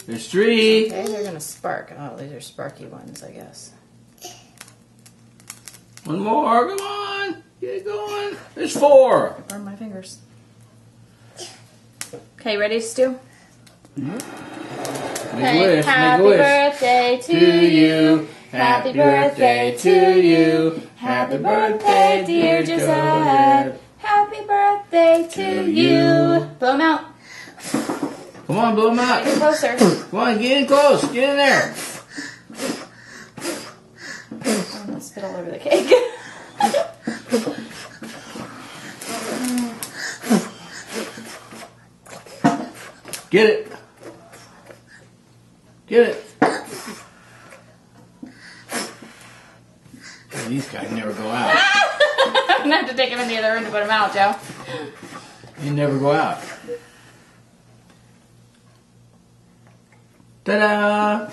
There's 3. Okay, they're gonna spark. Oh, these are sparky ones, I guess. One more. Come on. Get it going. There's 4. Burn my fingers. Okay, ready, Stu? Make Okay, a wish. happy Make a wish. birthday to you. Happy birthday to you. Happy birthday, dear Josiah. Happy birthday to you. Blow 'em out. Come on, blow them out. Get closer. Come on, get in close. Get in there. I'm gonna spit all over the cake. Get it. Get it. These guys never go out. I'm gonna have to take him in the other room to put him out, Joe. They never go out. Ta-da!